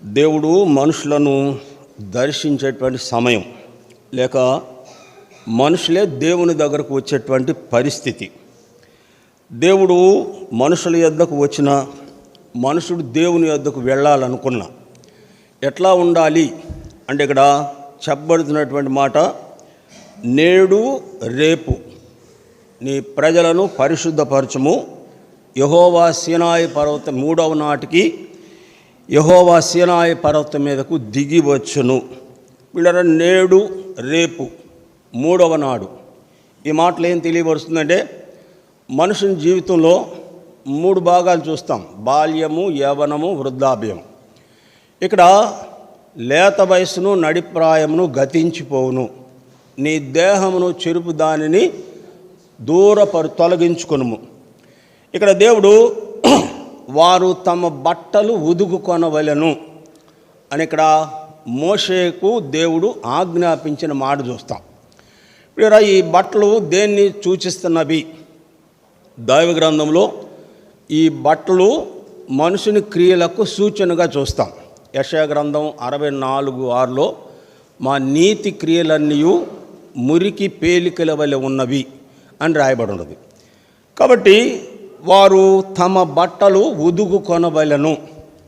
దేవుడు మనుషులను దర్శించేటువంటి సమయం, లేక మనుషులే దేవుని దగ్గరకు వచ్చేటువంటి పరిస్థితి. దేవుడు మనుషుల యొద్దకు వచ్చిన, మనుషుడు దేవుని యొద్దకు వెళ్ళాలనుకున్నా ఎట్లా ఉండాలి అంటే ఇక్కడ చెప్పబడుతున్నటువంటి మాట, నేడు రేపు నీ ప్రజలను పరిశుద్ధపరచుము, యెహోవా సీనాయి పర్వతం 3వ నాటికి యెహోవా సీనాయి పర్వతం మీదకు దిగి వచ్చును. వీళ్ళ నేడు రేపు 3వ నాడు. ఈ మాటలు ఏం తెలియబరుస్తుందంటే, మనుషుని జీవితంలో 3 భాగాలు చూస్తాం: బాల్యము, యవ్వనము, వృద్ధాప్యం. ఇక్కడ లేత వయసును నడిప్రాయమును గతించిపోవును, నీ దేహమును చెరుపు దానిని తొలగించుకొనుము. ఇక్కడ దేవుడు వారు తమ బట్టలు ఉదుగుకొనవలెను అని ఇక్కడ మోషేకు దేవుడు ఆజ్ఞాపించిన మాట చూస్తాం. ఇప్పుడు ఈ బట్టలు దేన్ని సూచిస్తున్నవి? దైవ గ్రంథంలో ఈ బట్టలు మనుషుని క్రియలకు సూచనగా చూస్తాం. యెషయా గ్రంథం 64:6లో మా నీతి క్రియలన్నీ మురికి పేలికల వలె ఉన్నవి అని రాయబడి ఉన్నది. కాబట్టి వారు తమ బట్టలు ఉదుగుకొనవలెను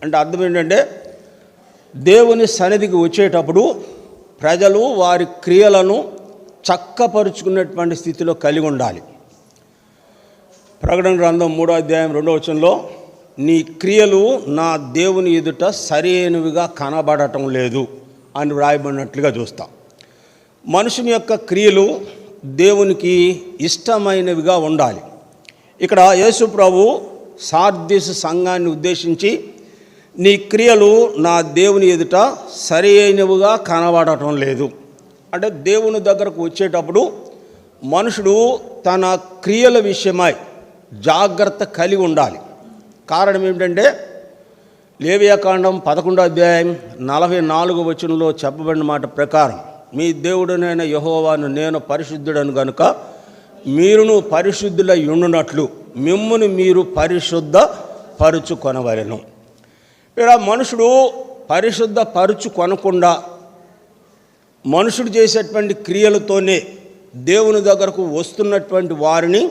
అంటే అర్థం ఏంటంటే, దేవుని సన్నిధికి వచ్చేటప్పుడు ప్రజలు వారి క్రియలను చక్కపరుచుకున్నటువంటి స్థితిలో కలిగి ఉండాలి. ప్రకటన గ్రంథం 3వ అధ్యాయం 2వ వచనంలో, నీ క్రియలు నా దేవుని ఎదుట సరైనవిగా కనబడటం లేదు అని వ్రాయబడినట్లుగా చూస్తాం. మనుషుని యొక్క క్రియలు దేవునికి ఇష్టమైనవిగా ఉండాలి. ఇక్కడ యేసు ప్రభు సార్దీస్ సంఘాన్ని ఉద్దేశించి, నీ క్రియలు నా దేవుని ఎదుట సరైనవిగా కనబడటం లేదు అంటే, దేవుని దగ్గరకు వచ్చేటప్పుడు మనుషుడు తన క్రియల విషయమై జాగ్రత్త కలిగి ఉండాలి. కారణం ఏమిటంటే, లేవియాకాండం 11వ అధ్యాయం 44వ వచనంలో చెప్పబడిన మాట ప్రకారం, మీ దేవుడనైన యెహోవాను నేను పరిశుద్ధుడను గనుక మీరును పరిశుద్ధులై ఉండునట్లు మిమ్మును మీరు పరిశుద్ధ పరుచుకొనవలెను. ఇలా మనుషుడు పరిశుద్ధ పరుచుకొనకుండా మనుషుడు చేసేటువంటి క్రియలతోనే దేవుని దగ్గరకు వస్తున్నటువంటి వారిని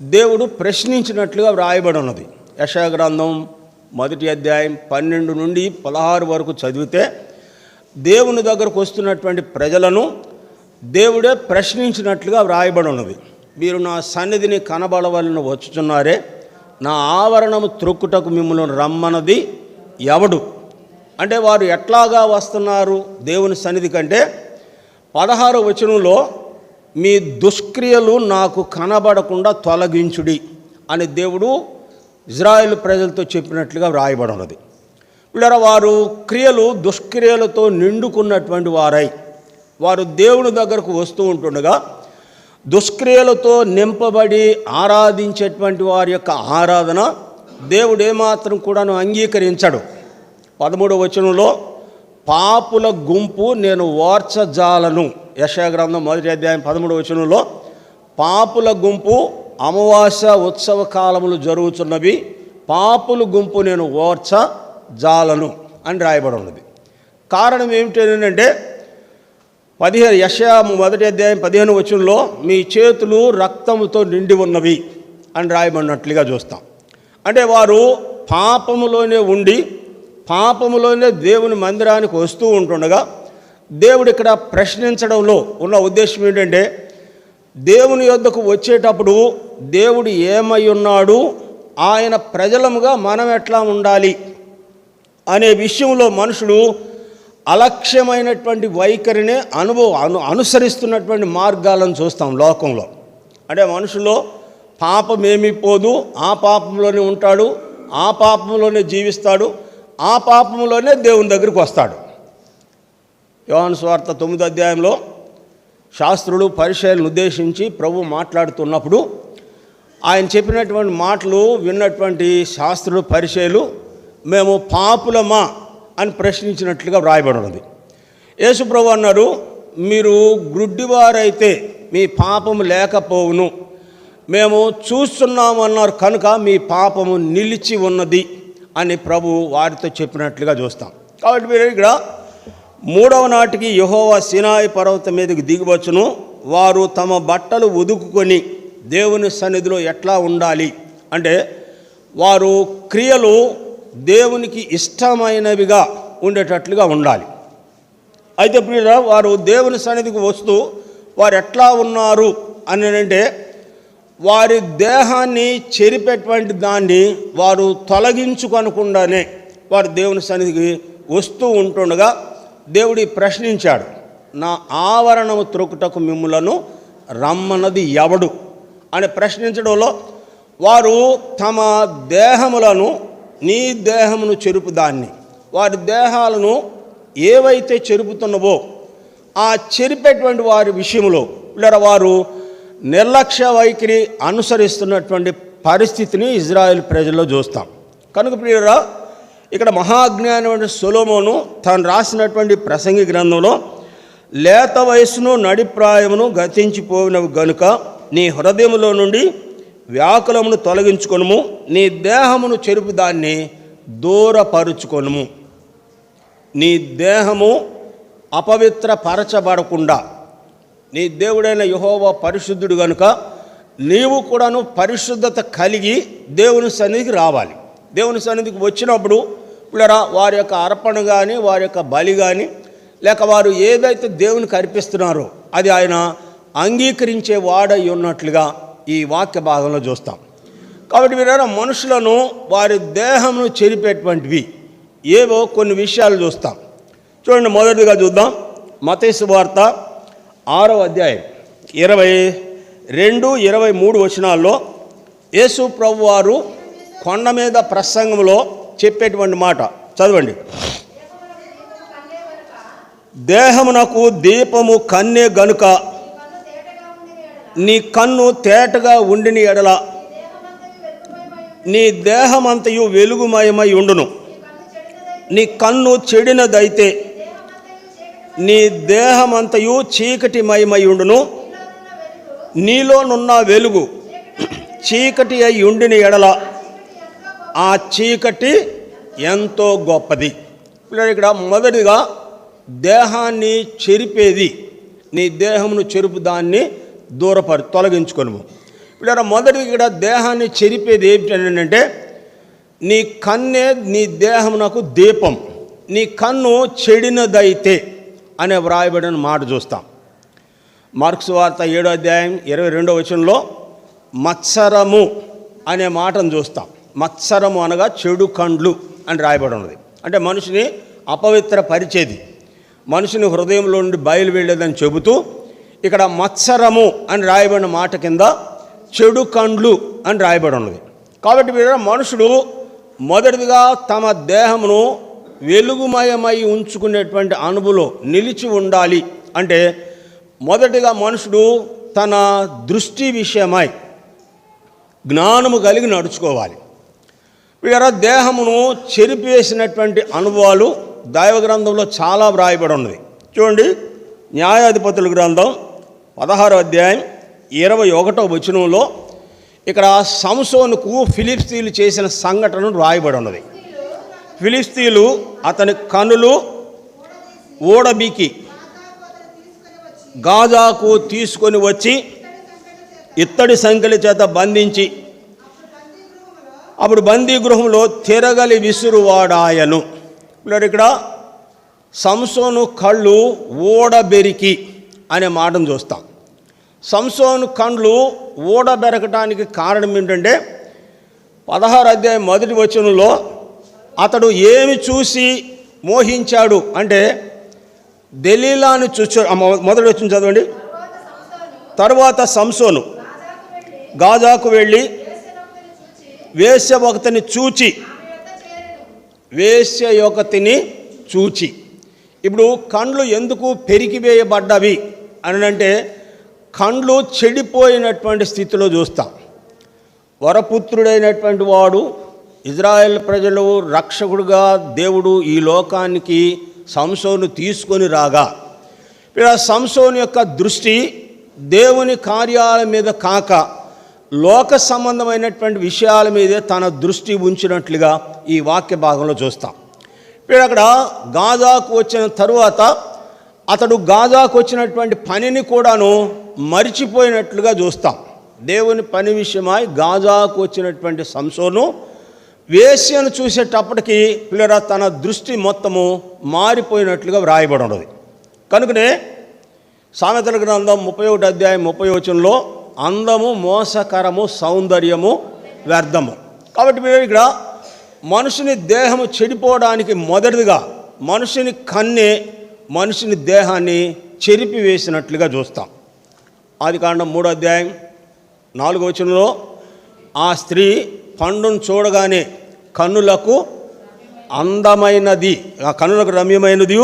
దేవుడు ప్రశ్నించినట్లుగా వ్రాయబడి ఉన్నది. యెషయా గ్రంథం 1వ అధ్యాయం 12 నుండి 16 వరకు చదివితే, దేవుని దగ్గరకు వస్తున్నటువంటి ప్రజలను దేవుడే ప్రశ్నించినట్లుగా వ్రాయబడి ఉన్నది. మీరు నా సన్నిధిని కనబడవలన వచ్చుచున్నారే, నా ఆవరణము త్రొక్కుటకు మిమ్మల్ని రమ్మన్నది ఎవడు అంటే, వారు ఎట్లాగా వస్తున్నారు దేవుని సన్నిధి కంటే, 16వ వచనంలో మీ దుష్క్రియలు నాకు కనబడకుండా తొలగించుడి అని దేవుడు ఇజ్రాయేలు ప్రజలతో చెప్పినట్లుగా వ్రాయబడి ఉన్నది. వీళ్ళ వారు క్రియలు దుష్క్రియలతో నిండుకున్నటువంటి వారై వారు దేవుని దగ్గరకు వస్తూ ఉంటుండగా, దుష్క్రియలతో నింపబడి ఆరాధించేటువంటి వారి యొక్క ఆరాధన దేవుడు ఏమాత్రం కూడాను అంగీకరించడు. 13వ వచనంలో, పాపుల గుంపు నేను ఓర్చజాలను. యెషయా గ్రంథం 1వ అధ్యాయం 13వ వచనంలో, పాపుల గుంపు అమావాస్య ఉత్సవ కాలములు జరుగుతున్నవి, పాపుల గుంపు నేను ఓర్చజాలను అని రాయబడి ఉన్నది. కారణం ఏమిటంటే, యెషయా 1వ అధ్యాయం 15వ వచనంలో, మీ చేతులు రక్తముతో నిండి ఉన్నవి అని రాయబడినట్లుగా చూస్తాం. అంటే వారు పాపములోనే ఉండి పాపములోనే దేవుని మందిరానికి వస్తూ ఉంటుండగా, దేవుడు ఇక్కడ ప్రశ్నించడంలో ఉన్న ఉద్దేశం ఏంటంటే, దేవుని యొద్దకు వచ్చేటప్పుడు దేవుడు ఏమై ఉన్నాడు, ఆయన ప్రజలముగా మనం ఎట్లా ఉండాలి అనే విషయంలో మనుషుడు అలక్ష్యమైనటువంటి వైఖరిని అనుసరిస్తున్నటువంటి మార్గాలను చూస్తాం లోకంలో. అంటే మనుషులో పాపం ఏమీ పోదు, ఆ పాపంలోనే ఉంటాడు, ఆ పాపంలోనే జీవిస్తాడు, ఆ పాపంలోనే దేవుని దగ్గరికి వస్తాడు. యోహాను సువార్త 9వ అధ్యాయంలో శాస్త్రులు పరిసయ్యులను ఉద్దేశించి ప్రభు మాట్లాడుతున్నప్పుడు ఆయన చెప్పినటువంటి మాటలు విన్నటువంటి శాస్త్రులు పరిసయ్యులు, మేము పాపులమా అని ప్రశ్నించినట్లుగా వ్రాయబడి ఉన్నది. యేసు ప్రభు అన్నారు, మీరు గ్రుడ్డివారైతే మీ పాపము లేకపోవును, మేము చూస్తున్నాము అన్నారు కనుక మీ పాపము నిలిచి ఉన్నది అని ప్రభు వారితో చెప్పినట్లుగా చూస్తాం. కాబట్టి మీరు ఇక్కడ 3వ నాటికి యెహోవా సీనాయి పర్వతం మీదకి దిగివచ్చును. వారు తమ బట్టలు ఉదుకుకొని దేవుని సన్నిధిలో ఎట్లా ఉండాలి అంటే వారు క్రియలు దేవునికి ఇష్టమైనవిగా ఉండేటట్లుగా ఉండాలి. అయితే ప్రియులారా, వారు దేవుని సన్నిధికి వస్తూ వారు ఎట్లా ఉన్నారు అని అంటే వారి దేహాన్ని చెరిపేటువంటి దాన్ని వారు తొలగించుకొనకుండానే వారు దేవుని సన్నిధికి వస్తూ ఉంటుండగా దేవుడి ప్రశ్నించాడు, నా ఆవరణము త్రొక్కుటకు మిమ్ములను రమ్మన్నది ఎవడు అని ప్రశ్నించడంలో వారు తమ దేహములను నీ దేహమును చెరుపు దాన్ని వారి దేహాలను ఏవైతే చెరుపుతున్నవో ఆ చెరిపేటువంటి వారి విషయంలో లేదా వారు నిర్లక్ష్య వైఖరి అనుసరిస్తున్నటువంటి పరిస్థితిని ఇజ్రాయెల్ ప్రజల్లో చూస్తాం. కనుక ప్రియులారా, ఇక్కడ మహాజ్ఞాని సొలొమోను తాను రాసినటువంటి ప్రసంగి గ్రంథంలో లేత వయస్సును నడిప్రాయమును గతించిపోయినవి గనుక నీ హృదయములో నుండి వ్యాకులమును తొలగించుకొనుము, నీ దేహమును చెరుపు దాన్ని దూరపరుచుకొనుము. నీ దేహము అపవిత్రపరచబడకుండా, నీ దేవుడైన యెహోవా పరిశుద్ధుడు కనుక నీవు కూడాను పరిశుద్ధత కలిగి దేవుని సన్నిధికి రావాలి. దేవుని సన్నిధికి వచ్చినప్పుడు పిల్లరా వారి యొక్క అర్పణ కానీ వారి యొక్క బలి కానీ లేక వారు ఏదైతే దేవునికి అర్పిస్తున్నారో అది ఆయన అంగీకరించే వాడై ఉన్నట్లుగా ఈ వాక్య భాగంలో చూస్తాం. కాబట్టి వీరైనా మనుషులను వారి దేహమును చెరిపేటువంటివి ఏవో కొన్ని విషయాలు చూస్తాం. చూడండి, మొదటిగా చూద్దాం. మత్తయి సువార్త 6వ అధ్యాయం 22-23 వచనాల్లో యేసు ప్రభు వారు కొండ మీద ప్రసంగంలో చెప్పేటువంటి మాట చదవండి. దేహమునకు దీపము కన్నే గనుక నీ కన్ను తేటగా ఉండిని ఎడల నీ దేహమంతయు వెలుగుమయమై ఉండును. నీ కన్ను చెడినదైతే నీ దేహమంతయు చీకటిమయమై ఉండును. నీలోనున్న వెలుగు చీకటి అయి ఉండిని ఎడల ఆ చీకటి ఎంతో గొప్పది. ఇక్కడ మొదటిగా దేహాన్ని చెరిపేది, నీ దేహమును చెరుపు దాన్ని తొలగించుకొనుము. ఇప్పుడు మొదటిగా ఇక్కడ దేహాన్ని చెరిపేది ఏమిటంటే నీ కన్నే నీ దేహమునకు దీపం, నీ కన్ను చెడినదైతే అనే వ్రాయబడిన మాట చూస్తాం. మార్క్స్ వార్త 7వ అధ్యాయం 22వ వచనంలో మత్సరము అనే మాటను చూస్తాం. మత్సరము అనగా చెడు కండ్లు అని రాయబడి ఉన్నది. అంటే మనిషిని అపవిత్రపరిచేది, మనిషిని హృదయంలో నుండి బయలు వెళ్ళేదని చెబుతూ ఇక్కడ మత్సరము అని రాయబడిన మాట కింద చెడు కండ్లు అని రాయబడి ఉన్నది. కాబట్టి మనుషుడు మొదటిదిగా తమ దేహమును వెలుగుమయమై ఉంచుకునేటువంటి అనుభవంలో నిలిచి ఉండాలి. అంటే మొదటిగా మనుషుడు తన దృష్టి విషయమై జ్ఞానము కలిగి నడుచుకోవాలి. వీళ్ళ దేహమును చెరిపివేసినటువంటి అనుభవాలు దైవ గ్రంథంలో చాలా వ్రాయబడి ఉన్నది. చూడండి, న్యాయాధిపతుల గ్రంథం 16వ అధ్యాయం 21వ వచనంలో ఇక్కడ సంసోనుకు ఫిలిష్తీయులు చేసిన సంఘటనను రాయబడి ఉన్నది. ఫిలిష్తీయులు అతని కన్నులు ఓడబీకి గాజాకు తీసుకొని వచ్చి ఇత్తడి సంఖ్యల చేత బంధించి అప్పుడు బందీ గృహంలో తిరగలి విసురువాడాయను. ఇక్కడ సంసోను కళ్ళు ఓడబెరికి అనే మాటను చూస్తాం. సంసోను కళ్ళు ఓడబెరకటానికి కారణం ఏంటంటే 16వ అధ్యాయం 1వ వచనంలో అతడు ఏమి చూసి మోహించాడు అంటే దెలీలాను చూచు. మొదటి వచనం చదవండి. తరువాత సంసోను గాజాకు వెళ్ళి వేశ్య ఒకతిని చూచి. ఇప్పుడు కండ్లు ఎందుకు పెరిగివేయబడ్డవి అని అంటే కండ్లు చెడిపోయినటువంటి స్థితిలో చూస్తాం. వరపుత్రుడైనటువంటి వాడు ఇజ్రాయెల్ ప్రజలు రక్షకుడుగా దేవుడు ఈ లోకానికి సంసోను తీసుకొని రాగా ఇలా సంసోను యొక్క దృష్టి దేవుని కార్యాల మీద కాక లోక సంబంధమైనటువంటి విషయాల మీదే తన దృష్టి ఉంచినట్లుగా ఈ వాక్య భాగంలో చూస్తాం. ఇప్పుడు అక్కడ గాజాకు వచ్చిన తరువాత అతడు గాజాకు వచ్చినటువంటి పనిని కూడాను మరిచిపోయినట్లుగా చూస్తాం. దేవుని పని విషయమై గాజాకు వచ్చినటువంటి సంసోను వేశ్యను చూసేటప్పటికి పిల్లరా తన దృష్టి మొత్తము మారిపోయినట్లుగా వ్రాయబడి ఉన్నది. కనుకనే సామెతల గ్రంథం 31 అధ్యాయం 30 వచనంలో అందము మోసకరము సౌందర్యము వ్యర్థము. కాబట్టి మీరు ఇక్కడ మనుషుని దేహము చెడిపోవడానికి మొదటిదిగా మనుషుని కన్నే మనుషుని దేహాన్ని చెరిపివేసినట్లుగా చూస్తాం. ఆదికాండం 3 అధ్యాయం 4 వచనంలో ఆ స్త్రీ పండును చూడగానే కన్నులకు అందమైనది, ఆ కన్నులకు రమ్యమైనది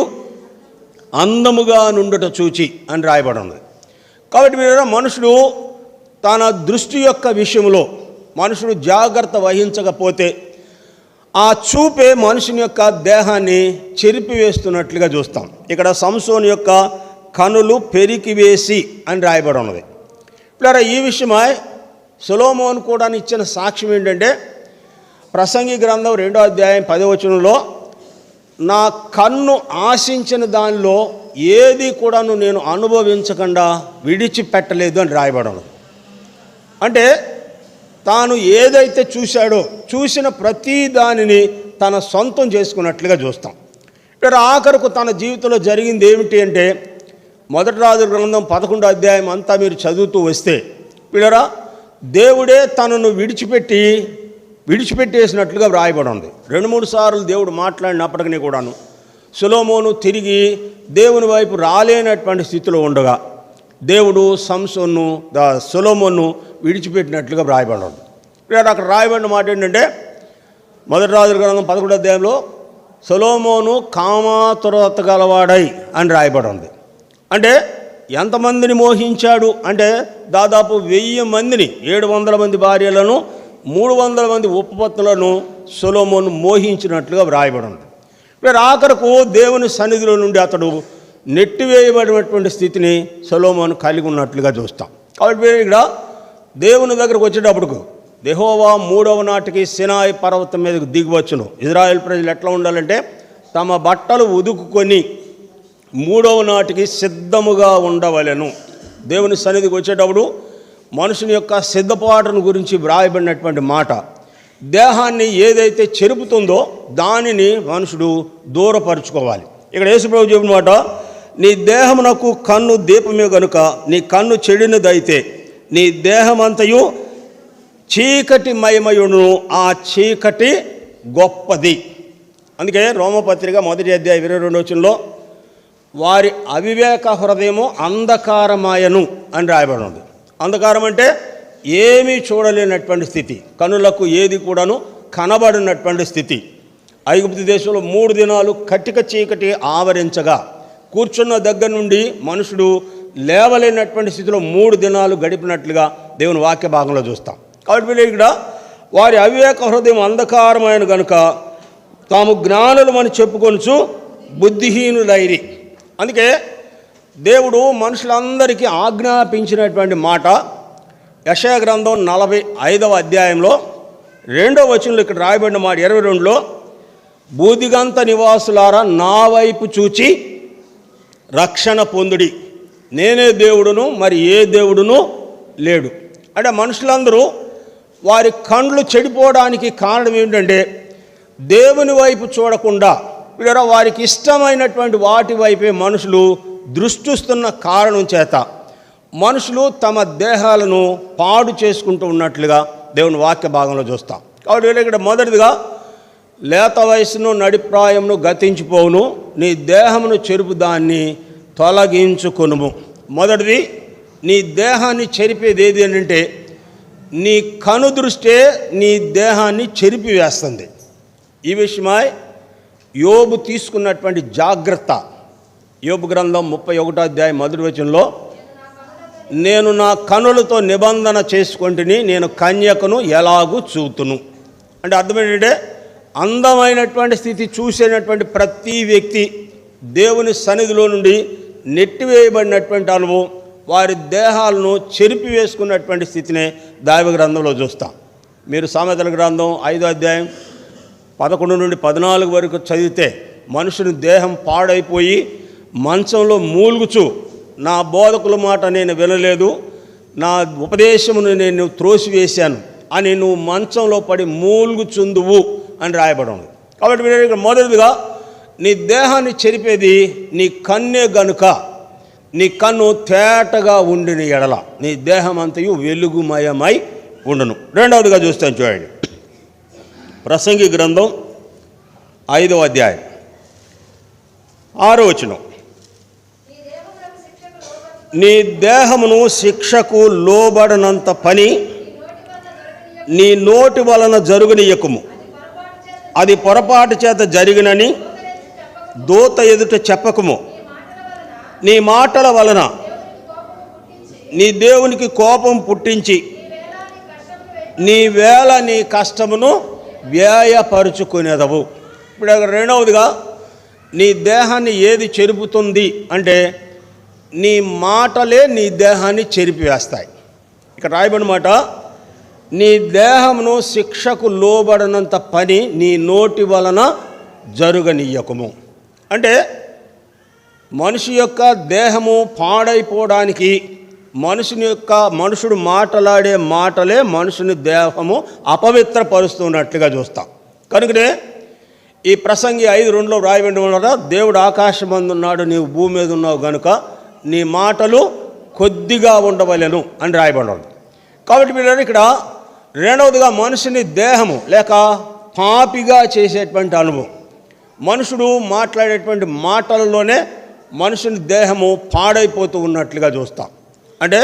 అందముగా నుండుట చూచి అని రాయబడి ఉంది. కాబట్టి మీరు మనుషుడు తన దృష్టి యొక్క విషయంలో మనుషుడు జాగ్రత్త వహించకపోతే ఆ చూపే మనుషుని యొక్క దేహాన్ని చెరిపివేస్తున్నట్లుగా చూస్తాం. ఇక్కడ సంసోను యొక్క కనులు పెరికివేసి అని రాయబడి ఉన్నది. ఇప్పుడు ఈ విషయమై సొలొమోను కూడా ఇచ్చిన సాక్ష్యం ఏంటంటే ప్రసంగి గ్రంథం 2వ అధ్యాయం 10వ వచనంలో నా కన్ను ఆశించిన దానిలో ఏది కూడాను నేను అనుభవించకుండా విడిచిపెట్టలేదు అని రాయబడి ఉన్నది. అంటే తాను ఏదైతే చూశాడో చూసిన ప్రతి దానిని తన సొంతం చేసుకున్నట్లుగా చూస్తాం. ఇక్కడ ఆఖరకు తన జీవితంలో జరిగింది ఏమిటి అంటే మొదటి రాజుల గ్రంథం 11వ అధ్యాయం అంతా మీరు చదువుతూ వస్తే పిల్లరా దేవుడే తనను విడిచిపెట్టేసినట్లుగా వ్రాయబడి ఉంది. 2-3 సార్లు దేవుడు మాట్లాడినప్పటికీ కూడాను సొలొమోను తిరిగి దేవుని వైపు రాలేనటువంటి స్థితిలో ఉండగా దేవుడు సొలొమోను విడిచిపెట్టినట్లుగా వ్రాయబడి ఉంది. ఇప్పుడు అక్కడ రాయబడిన మాట ఏంటంటే మొదటి రాజుల గ్రంథం 11వ అధ్యాయంలో సొలొమోను కామాతురత గలవాడై అని రాయబడి ఉంది. అంటే ఎంతమందిని మోహించాడు అంటే దాదాపు 1000 మందిని, 700 మంది భార్యలను, 300 మంది ఉపపత్నులను సొలొమోను మోహించినట్లుగా వ్రాయబడి ఉంది. ఇప్పుడు ఆఖరకు దేవుని సన్నిధిలో నుండి అతడు నెట్టివేయబడినటువంటి స్థితిని సొలొమోను కలిగి ఉన్నట్లుగా చూస్తాం. కాబట్టి ఇక్కడ దేవుని దగ్గరకు వచ్చేటప్పటికు యెహోవా 3వ నాటికి సినాయి పర్వతం మీదకు దిగివచ్చును. ఇజ్రాయేల్ ప్రజలు ఎట్లా ఉండాలంటే తమ బట్టలు ఉదుకుకొని 3వ నాటికి సిద్ధముగా ఉండవలెను. దేవుని సన్నిధికి వచ్చేటప్పుడు మనుషుని యొక్క సిద్ధపాటును గురించి వ్రాయబడినటువంటి మాట. దేహాన్ని ఏదైతే చెరుపుతుందో దానిని మనుషుడు దూరపరుచుకోవాలి. ఇక్కడ యేసుప్రభు చెప్పిన మాట, నీ దేహమునకు కన్ను దీపమే గనుక నీ కన్ను చెడినదైతే నీ దేహమంతయు చీకటి మయమయును, ఆ చీకటి గొప్పది. అందుకే రోమపత్రిక 1వ అధ్యాయం 22వ వచనంలో వారి అవివేక హృదయము అంధకారమాయను అని రాయబడి ఉంది. అంధకారం అంటే ఏమీ చూడలేనటువంటి స్థితి, కనులకు ఏది కూడాను కనబడినటువంటి స్థితి. ఐగుప్తు దేశంలో 3 దినాలు కటిక చీకటి ఆవరించగా కూర్చున్న దగ్గర నుండి మనుషుడు లేవలేనటువంటి స్థితిలో 3 దినాలు గడిపినట్లుగా దేవుని వాక్య భాగంలో చూస్తాం. కాబట్టి ఇక్కడ వారి అవివేక హృదయం అంధకారమైన కనుక తాము జ్ఞానులమని చెప్పుకొనుచు బుద్ధిహీనులైరి. అందుకే దేవుడు మనుషులందరికీ ఆజ్ఞాపించినటువంటి మాట యెషయా గ్రంథం 45వ అధ్యాయంలో 2వ వచనంలో ఇక్కడ రాయబడిన మాట 22లో బూదిగంత నివాసులారా నా వైపు చూచి రక్షణ పొందుడి, నేనే దేవుడును మరి ఏ దేవుడును లేడు. అంటే మనుషులందరూ వారి కండ్లు చెడిపోవడానికి కారణం ఏంటంటే దేవుని వైపు చూడకుండా వీళ్ళ వారికి ఇష్టమైనటువంటి వాటి వైపే మనుషులు దృష్టిస్తున్న కారణం చేత మనుషులు తమ దేహాలను పాడు చేసుకుంటూ ఉన్నట్లుగా దేవుని వాక్య భాగంలో చూస్తాం. కాబట్టి ఇక్కడ మొదటిదిగా లేత వయసును నడిప్రాయమును గతించిపోవును, నీ దేహమును చెరుపు దాన్ని తొలగించుకొనుము. మొదటిది నీ దేహాన్ని చెరిపేది ఏది అంటే నీ కను దృష్టే నీ దేహాన్ని చెరిపివేస్తుంది. ఈ విషయమై యోబు తీసుకున్నటువంటి జాగ్రత్త. యోబు గ్రంథం 31వ అధ్యాయం 1వ వచనంలో నేను నా కనులతో నిబంధన చేసుకొంటిని, నేను కన్యకను ఎలాగూ చూతును. అంటే అర్థం ఏంటంటే అందమైనటువంటి స్థితి చూసేటటువంటి ప్రతి వ్యక్తి దేవుని సన్నిధిలో నుండి నెట్టివేయబడినటువంటి అనుభవం, వారి దేహాలను చెరిపివేసుకున్నటువంటి స్థితినే దైవ గ్రంథంలో చూస్తాం. మీరు సామెతల గ్రంథం 5వ అధ్యాయం 11 నుండి 14 వరకు చదివితే మనుషుని దేహం పాడైపోయి మంచంలో మూలుగుచు నా బోధకుల మాట నేను వినలేదు, నా ఉపదేశమును నేను త్రోసివేశాను అని నువ్వు మంచంలో పడి మూలుగుచుందువు అని రాయబడి ఉంది. కాబట్టి ఇక్కడ మొదటిదిగా నీ దేహాన్ని చెరిపేది నీ కన్నే గనుక నీ కన్ను తేటగా ఉండిన ఎడల నీ దేహం అంతయు వెలుగుమయమై ఉండును. రెండవదిగా చూస్తాను చూడండి, ప్రసంగి గ్రంథం 5వ అధ్యాయం 6వ వచనం. నీ దేహమును శిక్షకు లోబడనంత పని నీ నోటి వలన జరుగునీయకుము, అది పొరపాటు చేత జరిగినని దూత ఎదుట చెప్పకుము. నీ మాటల వలన నీ దేవునికి కోపం పుట్టించి నీ వేళ నీ కష్టమును వ్యయపరుచుకునేదవు. ఇప్పుడు రెండవదిగా నీ దేహాన్ని ఏది చెరుపుతుంది అంటే నీ మాటలే నీ దేహాన్ని చెరిపివేస్తాయి. ఇక్కడ రాయబడిన మాట, నీ దేహమును శిక్షకు లోబడినంత పని నీ నోటి వలన జరుగనీయకుము. అంటే మనిషి యొక్క దేహము పాడైపోవడానికి మనుషుడు మాట్లాడే మాటలే మనుషుని దేహము అపవిత్రపరుస్తున్నట్లుగా చూస్తాం. కనుకనే ఈ ప్రసంగి 5:2 రాయబడి ఉన్నారా, దేవుడు ఆకాశమందున్నాడు, నీవు భూమి మీద ఉన్నావు గనుక నీ మాటలు కొద్దిగా ఉండవలెను అని రాయబడి. కాబట్టి మీరు ఇక్కడ రెండవదిగా మనుషుని దేహము లేక పాపిగా చేసేటువంటి అనుభవం, మనుషుడు మాట్లాడేటువంటి మాటలలోనే మనుషుని దేహము పాడైపోతూ ఉన్నట్లుగా చూస్తాం. అంటే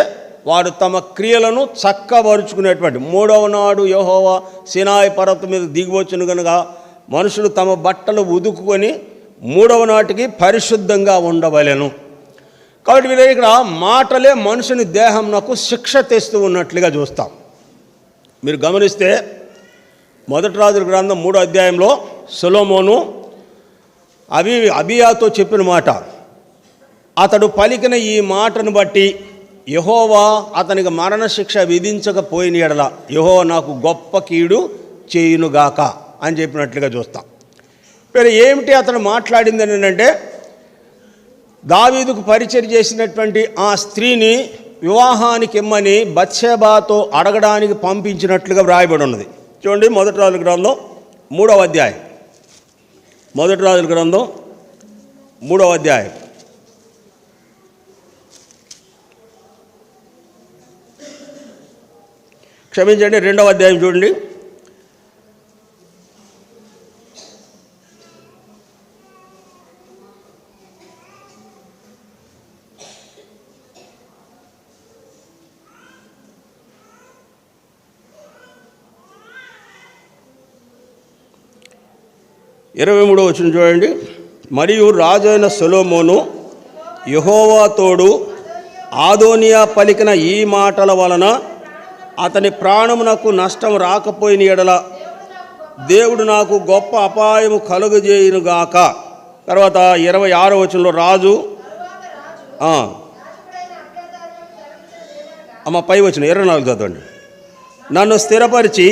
వారు తమ క్రియలను చక్కబరుచుకునేటువంటి 3వ నాడు యెహోవా సీనాయి పర్వతం మీద దిగివచ్చును కనుక మనుషులు తమ బట్టలు ఉదుకుకొని 3వ నాటికి పరిశుద్ధంగా ఉండవలెను. కాబట్టి వీరు ఇక్కడ మాటలే మనుషుని దేహంనకు శిక్ష తెస్తూ ఉన్నట్లుగా చూస్తాం. మీరు గమనిస్తే 1 రాజుల గ్రంథం 3వ అధ్యాయంలో సొలొమోను అబియాతో చెప్పిన మాట, అతడు పలికిన ఈ మాటను బట్టి యెహోవా అతనికి మరణశిక్ష విధించకపోయిన ఎడల యెహోవా నాకు గొప్ప కీడు చేయునుగాక అని చెప్పినట్లుగా చూస్తాం. మరి ఏమిటి అతను మాట్లాడింది అని అంటే, దావీదుకు పరిచయం చేసినటువంటి ఆ స్త్రీని వివాహానికి ఇమ్మని బత్షెబాతో అడగడానికి పంపించినట్లుగా వ్రాయబడి ఉన్నది. చూడండి 1 రాజుల గ్రంథం 3వ అధ్యాయం, 1 రాజుల గ్రంథం 3వ అధ్యాయం క్షమించండి 2వ అధ్యాయం చూడండి. ఇరవై 23వ వచనం చూడండి. మరియు రాజైన సొలొమోను యెహోవా తోడు ఆదోనియా పలికిన ఈ మాటల వలన అతని ప్రాణమునకు నష్టం రాకపోయిన ఎడల దేవుడు నాకు గొప్ప అపాయము కలుగజేయునుగాక. తర్వాత 26వ వచనంలో రాజు పై వచనం 24 చదవండి. నన్ను స్థిరపరిచి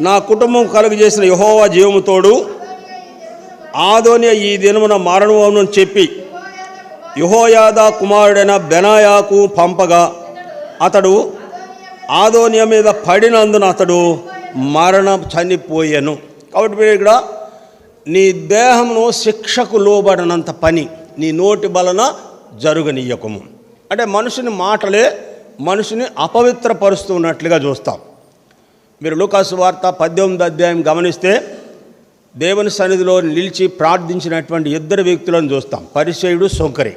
నా కుటుంబం కలుగజేసిన యెహోవా జీవము తోడు ఆదోనియా ఈ దినమున మరణమని చెప్పి యెహోయాదా కుమారుడైన బెనాయాకు పంపగా అతడు ఆదోనియా మీద పడినందున అతడు చనిపోయాను. కాబట్టి ఇక్కడ నీ దేహమును శిక్షకు లోబడినంత పని నీ నోటి వలన జరుగనీయకము. అంటే మనుషుని మాటలే మనుషుని అపవిత్రపరుస్తున్నట్లుగా చూస్తాం. మీరు లూకాసు వార్త 18వ అధ్యాయం గమనిస్తే దేవుని సన్నిధిలో నిలిచి ప్రార్థించినటువంటి 2 వ్యక్తులను చూస్తాం, పరిసయ్యుడు, సొంకరి.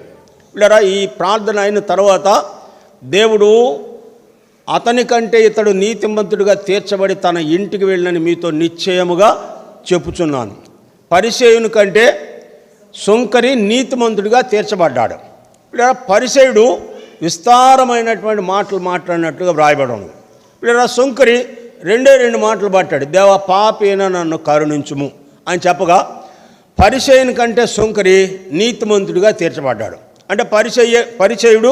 ఇలా ఈ ప్రార్థన అయిన తర్వాత దేవుడు అతని కంటే ఇతడు నీతిమంతుడిగా తీర్చబడి తన ఇంటికి వెళ్ళినని మీతో నిశ్చయముగా చెప్పుచున్నాను. పరిసయ్యుని కంటే సొంకరి నీతిమంతుడిగా తీర్చబడ్డాడు. ఇలా పరిసయ్యుడు విస్తారమైనటువంటి మాటలు మాట్లాడినట్లుగా వ్రాయబడి ఉంది. ఇలా సొంకరి 2 మాటలు పట్టాడు, దేవా పాపేన నన్ను కరుణించుము అని చెప్పగా పరిసయ్యుని కంటే సొంకరి నీతిమంతుడిగా తీర్చబడ్డాడు. అంటే పరిసయ్యుడు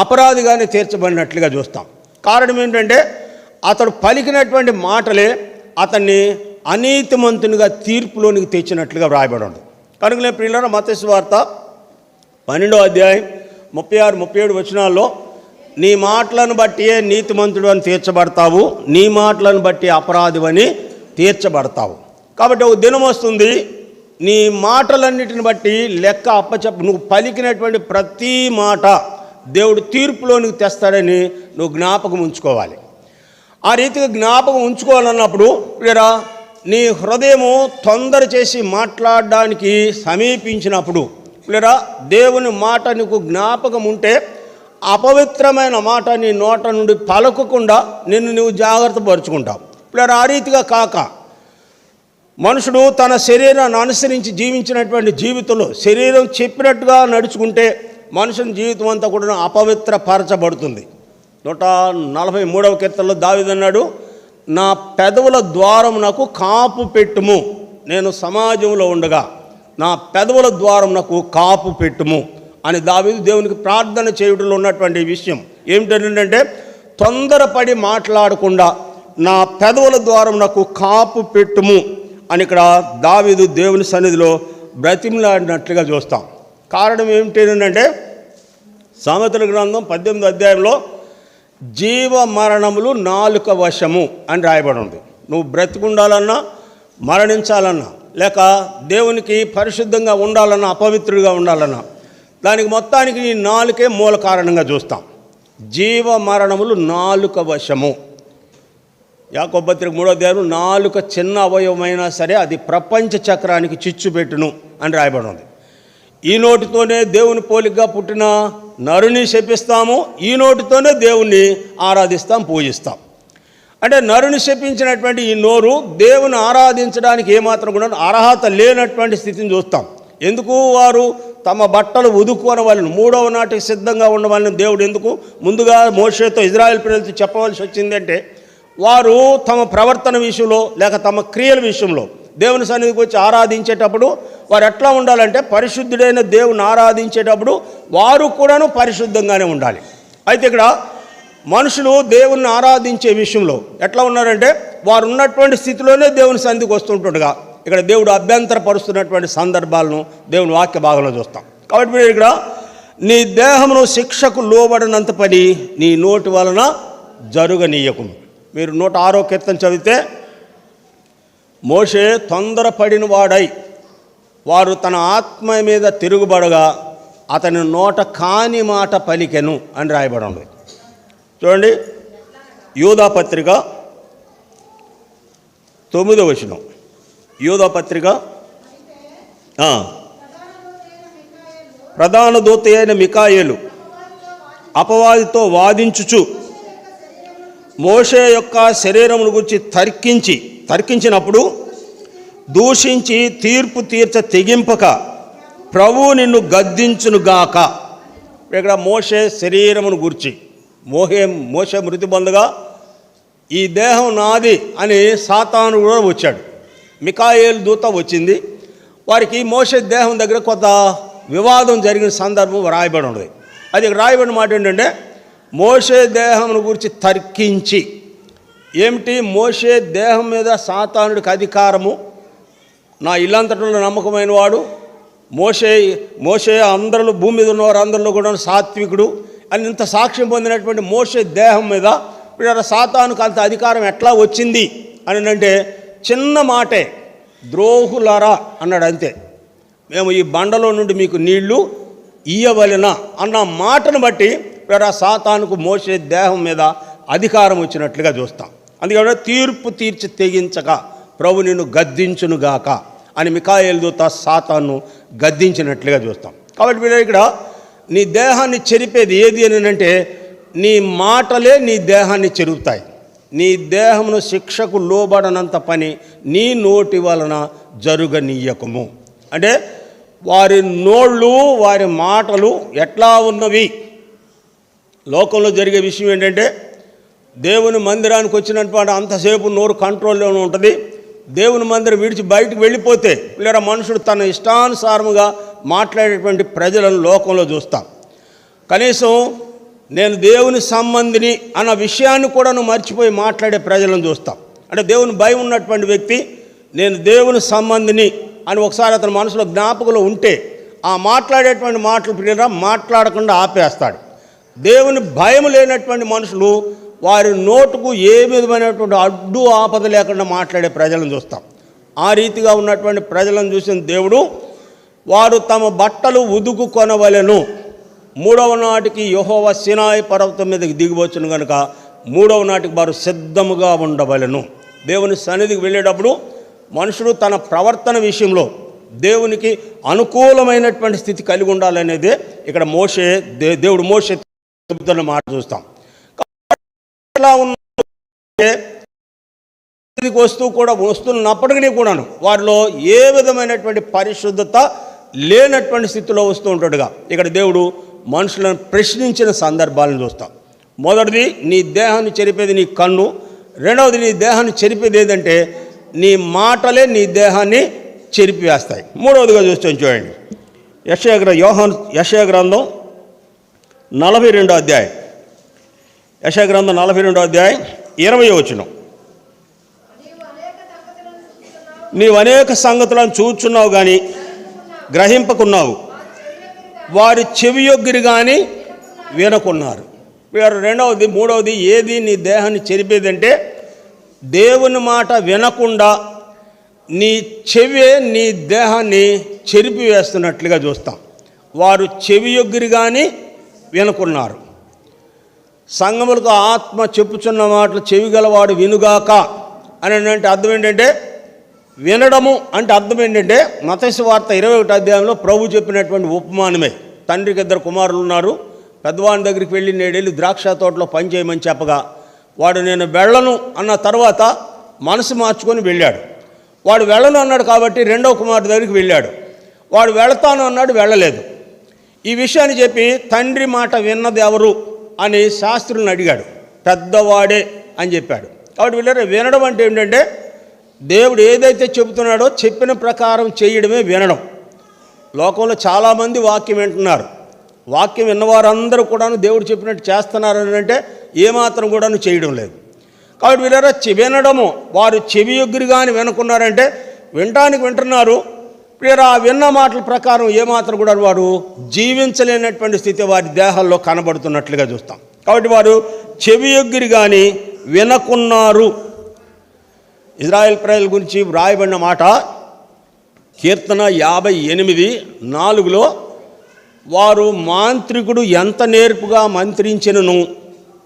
అపరాధిగానే తీర్చబడినట్లుగా చూస్తాం. కారణం ఏంటంటే అతడు పలికినటువంటి మాటలే అతన్ని అనీతిమంతునిగా తీర్పులోనికి తెచ్చినట్లుగా వ్రాయబడి ఉంది. కనుకనే ప్రియులారా, మత్తయి సువార్త 12వ అధ్యాయం 36-37 వచనాల్లో నీ మాటలను బట్టియే నీతిమంతుడు అని తీర్చబడతావు, నీ మాటలను బట్టి అపరాధివని తీర్చబడతావు. కాబట్టి ఒక దినం వస్తుంది, నీ మాటలన్నిటిని బట్టి లెక్క అప్పచెప్ప. నువ్వు పలికినటువంటి ప్రతి మాట దేవుడు తీర్పులోనికి తెస్తాడని నువ్వు జ్ఞాపకం ఉంచుకోవాలి. ఆ రీతిగా జ్ఞాపకం ఉంచుకోవాలన్నప్పుడు లేదా నీ హృదయము తొందర చేసి మాట్లాడడానికి సమీపించినప్పుడు లేదా దేవుని మాట నీకు జ్ఞాపకం ఉంటే అపవిత్రమైన మాట నీ నోట నుండి పలకకుండా నిన్ను నువ్వు జాగ్రత్త పరుచుకుంటావు. లేదా ఆ రీతిగా కాక మనుషుడు తన శరీరాన్ని అనుసరించి జీవించినటువంటి జీవితంలో శరీరం చెప్పినట్టుగా నడుచుకుంటే మనుషుని జీవితం అంతా కూడా అపవిత్రపరచబడుతుంది. 143వ కీర్తనలో దావీదు అన్నాడు, నా పెదవుల ద్వారం నాకు కాపు పెట్టుము, నేను సమాజంలో ఉండగా నా పెదవుల ద్వారం నాకు కాపు పెట్టుము అని దావీదు దేవునికి ప్రార్థన చేయడంలో ఉన్నటువంటి విషయం ఏమిటంటే, తొందరపడి మాట్లాడకుండా నా పెదవుల ద్వారం నాకు కాపు పెట్టుము అని ఇక్కడ దావీదు దేవుని సన్నిధిలో బ్రతిమలాడినట్లుగా చూస్తాం. కారణం ఏమిటంటే సామెతల గ్రంథం 18వ అధ్యాయంలో జీవ మరణములు నాలుక వశము అని రాయబడి ఉంది. నువ్వు బ్రతికుండాలన్నా, మరణించాలన్నా, లేక దేవునికి పరిశుద్ధంగా ఉండాలన్నా, అపవిత్రుడిగా ఉండాలన్నా, దానికి మొత్తానికి ఈ నాలుకే మూల కారణంగా చూస్తాం. జీవ మరణములు నాలుక వశము. యాకోబు పత్రిక 3వ అధ్యాయం, నాలుక చిన్న అవయవమైనా సరే అది ప్రపంచ చక్రానికి చిచ్చు పెట్టును అని రాయబడి ఉంది. ఈ నోటితోనే దేవుని పోలికగా పుట్టిన నరుని శపిస్తాము, ఈ నోటితోనే దేవుణ్ణి ఆరాధిస్తాం, పూజిస్తాం. అంటే నరుని శపించినటువంటి ఈ నోరు దేవుని ఆరాధించడానికి ఏమాత్రం కూడా అర్హత లేనటువంటి స్థితిని చూస్తాం. ఎందుకు? వారు తమ బట్టలు ఉదుకునే వాళ్ళని 3వ నాటికి సిద్ధంగా ఉండవాలని దేవుడు ఎందుకు ముందుగా మోషేతో ఇజ్రాయెల్ ప్రజలతో చెప్పవలసి వచ్చిందంటే, వారు తమ ప్రవర్తన విషయంలో లేక తమ క్రియల విషయంలో దేవుని సన్నిధికి వచ్చి ఆరాధించేటప్పుడు వారు ఎట్లా ఉండాలంటే, పరిశుద్ధుడైన దేవుని ఆరాధించేటప్పుడు వారు కూడాను పరిశుద్ధంగానే ఉండాలి. అయితే ఇక్కడ మనుషులు దేవుణ్ణి ఆరాధించే విషయంలో ఎట్లా ఉన్నారంటే, వారు ఉన్నటువంటి స్థితిలోనే దేవుని సన్నిధికి వస్తుంటుండగా ఇక్కడ దేవుడు అభ్యంతరపరుస్తున్నటువంటి సందర్భాలను దేవుని వాక్య భాగంలో చూస్తాం. కాబట్టి మీరు ఇక్కడ నీ దేహమును శిక్షకు లోబడినంత పని నీ నోటి వలన జరుగనీయకు. మీరు 106వ కీర్తన చదివితే, మోషే తొందరపడిన వాడై వారు తన ఆత్మ మీద తిరుగుబడగా అతని నోట కాని మాట పలికెను అని రాయబడి ఉంది. చూడండి, యూదా పత్రిక 9వ వచనం. యూదా పత్రిక ప్రధాన దూత అయిన మికాయేలు అపవాదితో వాదించుచు మోషే యొక్క శరీరమును గురించి తర్కించినప్పుడు దూషించి తీర్పు తీర్చ తెగింపక ప్రభువు నిన్ను గద్దించునుగాక. ఇక్కడ మోషే శరీరమును గురించి మోషే మృతి పొందగా ఈ దేహం నాది అని సాతాను కూడా వచ్చాడు. మికాయేలు దూత వచ్చింది. వారికి మోషే దేహం దగ్గర కొంత వివాదం జరిగిన సందర్భం రాయబడి ఉంది. అది రాయబడిన మాట ఏంటంటే, మోషే దేహమును గురించి తర్కించి. ఏమిటి? మోషే దేహం మీద సాతానుడికి అధికారము, నా ఇల్లంతటంలో నమ్మకమైన వాడు, మోషే అందరిలో భూమి మీద ఉన్నవారు అందరిలో కూడా సాత్వికుడు అని ఇంత సాక్ష్యం పొందినటువంటి మోషే దేహం మీద ఇప్పుడు సాతానుకు అంత అధికారం ఎట్లా వచ్చింది అని అంటే, చిన్న మాటే, ద్రోహులారా అన్నాడు అంతే. మేము ఈ బండలో నుండి మీకు నీళ్లు ఇయ్యవలెనా అన్న మాటను బట్టి సాతానుకు మోషే దేహం మీద అధికారం వచ్చినట్లుగా చూస్తాం. అందుకే తీర్పు తీర్చి తెగించక ప్రభు నిన్ను గద్దించునుగాక అని మికాయేలు దూత సాతాను గద్దించినట్లుగా చూస్తాం. కాబట్టి మీరు ఇక్కడ నీ దేహాన్ని చెరిపేది ఏది అని అంటే, నీ మాటలే నీ దేహాన్ని చెరుపుతాయి. నీ దేహమును శిక్షకు లోబడనంత పని నీ నోటి వలన జరుగనీయకము. అంటే వారి నోళ్ళు, వారి మాటలు ఎట్లా ఉన్నవి? లోకంలో జరిగే విషయం ఏంటంటే, దేవుని మందిరానికి వచ్చినటువంటి అంతసేపు నోరు కంట్రోల్లోనే ఉంటుంది. దేవుని మందిరం విడిచి బయటకు వెళ్ళిపోతే లేదా మనుషుడు తన ఇష్టానుసారముగా మాట్లాడేటువంటి ప్రజలను లోకంలో చూస్తాం. కనీసం నేను దేవుని సంబంధిని అన్న విషయాన్ని కూడా మర్చిపోయి మాట్లాడే ప్రజలను చూస్తాం. అంటే దేవుని భయం ఉన్నటువంటి వ్యక్తి నేను దేవుని సంబంధిని అని ఒకసారి అతని మనసులో జ్ఞాపకంలో ఉంటే ఆ మాట్లాడేటువంటి మాటలు ప్రియరా మాట్లాడకుండా ఆపేస్తాడు. దేవుని భయం లేనటువంటి మనుషులు వారి నోటుకు ఏ విధమైనటువంటి అడ్డు ఆపద లేకుండా మాట్లాడే ప్రజలను చూస్తాం. ఆ రీతిగా ఉన్నటువంటి ప్రజలను చూసిన దేవుడు వారు తమ బట్టలు ఉదుకు కొనవలెను. 3వ నాటికి యెహోవా సీనాయి పర్వతం మీదకి దిగివచ్చును కనుక 3వ నాటికి వారు సిద్ధముగా ఉండవలెను. దేవుని సన్నిధికి వెళ్ళేటప్పుడు మనుషుడు తన ప్రవర్తన విషయంలో దేవునికి అనుకూలమైనటువంటి స్థితి కలిగి ఉండాలనేదే ఇక్కడ దేవుడు మోషే చెబుతున్న మాట చూస్తాం. ఎలా ఉన్న వస్తున్నప్పటికీ కూడాను వారిలో ఏ విధమైనటువంటి పరిశుద్ధత లేనటువంటి స్థితిలో వస్తూ ఉంటాడుగా ఇక్కడ దేవుడు మనుషులను ప్రశ్నించిన సందర్భాలను చూస్తాం. మొదటిది నీ దేహాన్ని చెరిపేది నీ కన్ను, రెండవది నీ దేహాన్ని చెరిపేది ఏదంటే నీ మాటలే నీ దేహాన్ని చెరిపివేస్తాయి. మూడవదిగా చూస్తాం చూడండి, యెషయా గ్రంథం 42వ అధ్యాయం, యెషయా గ్రంథం 42వ అధ్యాయం 20వ వచనం. నీవు అనేక సంగతులను చూచున్నావు కానీ గ్రహింపకున్నావు, వారి చెవియొగ్గిరి కానీ వినకున్నారు. రెండవది మూడవది ఏది నీ దేహాన్ని చెరిపేదంటే దేవుని మాట వినకుండా నీ చెవే నీ దేహాన్ని చెరిపివేస్తున్నట్లుగా చూస్తాం. వారు చెవియొగ్గిరి కానీ వినకున్నారు. సంఘములకు ఆత్మ చెప్పుచున్న మాటలు చెవిగలవాడు వినుగాక అని అంటే అర్థం ఏంటంటే వినడము అంటే అర్థం ఏంటంటే మత్తయి సువార్త 21వ అధ్యాయంలో ప్రభు చెప్పినటువంటి ఉపమానమే. తండ్రికి 2 కుమారులు ఉన్నారు. పెద్దవాని దగ్గరికి వెళ్ళి నేడెళ్ళి ద్రాక్ష తోటలో పని చేయమని చెప్పగా వాడు నేను వెళ్ళను అన్న తర్వాత మనసు మార్చుకొని వెళ్ళాడు. వాడు వెళ్ళను అన్నాడు కాబట్టి 2వ కుమారుడు దగ్గరికి వెళ్ళాడు. వాడు వెళతాను అన్నాడు, వెళ్ళలేదు. ఈ విషయాన్ని చెప్పి తండ్రి మాట విన్నది ఎవరు అని శాస్త్రులను అడిగాడు. పెద్దవాడే అని చెప్పాడు. కాబట్టి వీళ్ళ వినడం అంటే ఏంటంటే దేవుడు ఏదైతే చెబుతున్నాడో చెప్పిన ప్రకారం చేయడమే వినడం. లోకంలో చాలామంది వాక్యం వింటున్నారు. వాక్యం విన్నవారందరూ కూడాను దేవుడు చెప్పినట్టు చేస్తున్నారని అంటే ఏమాత్రం కూడాను చేయడం లేదు. కాబట్టి వీళ్ళ వినడము వారు చెవియొగ్గిరి కానీ వినకున్నారంటే వినటానికి వింటున్నారు. వీరు ఆ విన్న మాటల ప్రకారం ఏమాత్రం కూడా వారు జీవించలేనటువంటి స్థితి వారి దేహాల్లో కనబడుతున్నట్లుగా చూస్తాం. కాబట్టి వారు చెవియొగ్గిరి కానీ వినకున్నారు. ఇజ్రాయెల్ ప్రజల గురించి వ్రాయబడిన మాట కీర్తన 58:4లో వారు మాంత్రికుడు ఎంత నేర్పుగా మంత్రించినను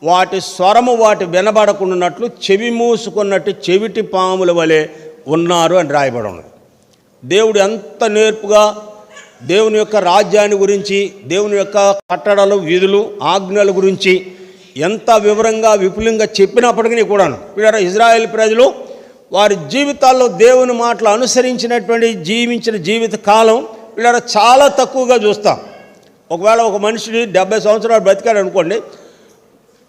వాటి స్వరము వాటి వినబడకున్నట్లు చెవి మూసుకున్నట్టు చెవిటి పాముల వలె ఉన్నారు అని రాయబడి ఉన్నది. దేవుడు ఎంత నేర్పుగా దేవుని యొక్క రాజ్యాన్ని గురించి, దేవుని యొక్క కట్టడలు, విధులు, ఆజ్ఞల గురించి ఎంత వివరంగా విపులంగా చెప్పినప్పటికీ కూడాను వీళ్ళ ఇజ్రాయెల్ ప్రజలు వారి జీవితాల్లో దేవుని మాటలు అనుసరించినటువంటి జీవించిన జీవిత కాలం వీళ్ళ చాలా తక్కువగా చూస్తాం. ఒకవేళ ఒక మనిషిని 70 సంవత్సరాలు బతికాడు అనుకోండి,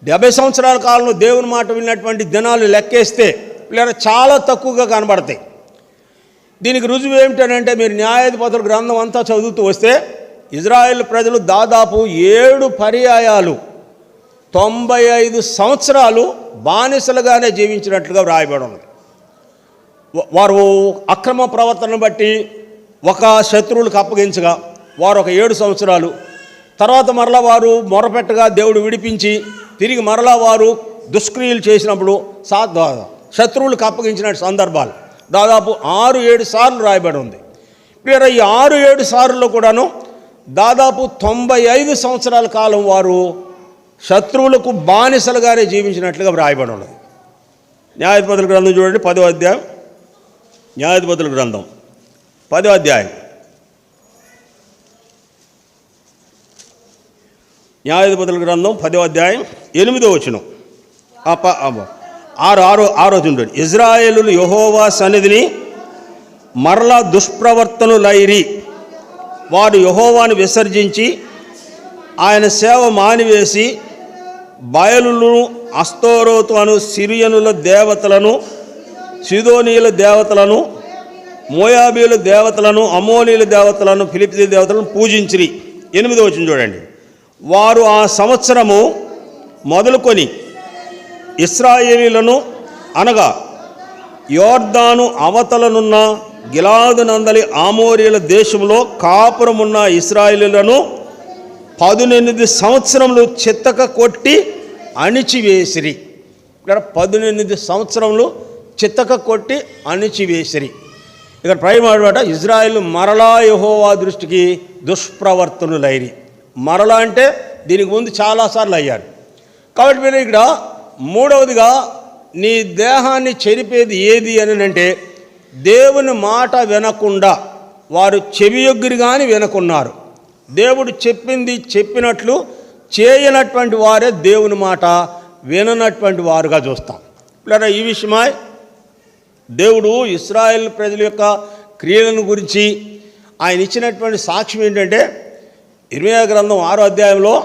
70 సంవత్సరాల కాలంలో దేవుని మాట విన్నటువంటి దినాలు లెక్కేస్తే వీళ్ళ చాలా తక్కువగా కనబడతాయి. దీనికి రుజువు ఏమిటంటే మీరు న్యాయాధిపతుల గ్రంథం అంతా చదువుతూ వస్తే ఇజ్రాయెల్ ప్రజలు దాదాపు 7 పర్యాయాలు 95 సంవత్సరాలు బానిసలుగానే జీవించినట్లుగా వ్రాయబడి ఉన్నది. వారు అక్రమ ప్రవర్తనను బట్టి ఒక శత్రువులకు అప్పగించగా వారు ఒక 7 సంవత్సరాలు, తర్వాత మరలా వారు మొరపెట్టగా దేవుడు విడిపించి తిరిగి మరలా వారు దుష్క్రియలు చేసినప్పుడు శత్రువులకు అప్పగించిన సందర్భాలు దాదాపు 6-7 సార్లు రాయబడి ఉంది. ఇప్పుడు ఈ 6-7 సార్లు కూడాను దాదాపు 95 సంవత్సరాల కాలం వారు శత్రువులకు బానిసలుగానే జీవించినట్లుగా వ్రాయబడి ఉన్నది. న్యాయాధిపతుల గ్రంథం చూడండి 10వ అధ్యాయం, న్యాయాధిపతుల గ్రంథం 10వ అధ్యాయం, న్యాయాధిపతుల గ్రంథం 10వ అధ్యాయం 8వ వచనం 6 చూడండి. ఇజ్రాయేలులు యెహోవా సన్నిధిని మరలా దుష్ప్రవర్తనులైరి, వారు యెహోవాను విసర్జించి ఆయన సేవ మానివేసి బయలును అస్తోరోతు అను సిరియనుల దేవతలను, సిదోనీయుల దేవతలను, మోయాబీల దేవతలను, అమ్మోనీయుల దేవతలను, ఫిలిప్తీ దేవతలను పూజించిరి. 8వ వచనం చూడండి. వారు ఆ సంవత్సరము మొదలుకొని ఇశ్రాయేలీలను అనగా యోర్దాను అవతలనున్న గిలాదు నందలి ఆమోరీల దేశంలో కాపురమున్న ఇశ్రాయేలీలను 18 సంవత్సరములు చిత్తక కొట్టి అణిచివేసిరి. ఇక్కడ 18 సంవత్సరములు చిత్తక కొట్టి అణిచివేసిరి. ఇక్కడ ప్రైమాట ఇజ్రాయేలు మరలా యెహోవా దృష్టికి దుష్ప్రవర్తనులైరి. మరలా అంటే దీనికి ముందు చాలాసార్లు అయ్యారు. కాబట్టి మీరు ఇక్కడ మూడవదిగా నీ దేహాన్ని చెరిపేది ఏది అని అంటే దేవుని మాట వినకుండా వారు చెవియొగ్గిరి కానీ వినకున్నారు. దేవుడు చెప్పింది చెప్పినట్లు చేయనటువంటి వారే దేవుని మాట విననటువంటి వారుగా చూస్తాం. లేదా ఈ విషయమై దేవుడు ఇశ్రాయేల్ ప్రజల యొక్క క్రియలను గురించి ఆయన ఇచ్చినటువంటి సాక్ష్యం ఏంటంటే ఇర్మీయా గ్రంథం 6వ అధ్యాయంలో